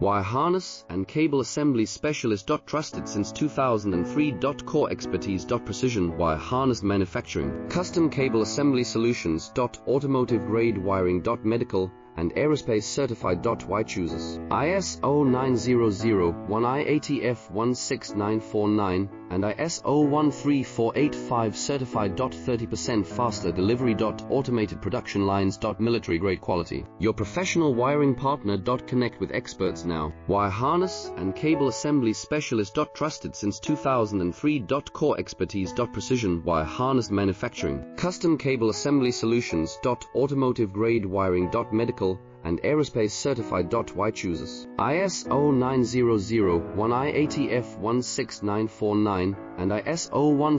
Wire harness and cable assembly specialist. Trusted since 2003. Core expertise. Precision wire harness manufacturing, custom cable assembly solutions. Automotive grade wiring. Medical and aerospace certified. Why chooses ISO 9001 IATF 16949 and ISO 13485 certified. 30% faster delivery. Automated production lines. Military grade quality. Your professional wiring partner. Connect with experts now. Wire harness and cable assembly specialist. Trusted since 2003. Core expertise. Precision wire harness manufacturing, custom cable assembly solutions. Automotive grade wiring. Medical and aerospace certified. Why chooses ISO 9001 IATF 16949 and ISO 13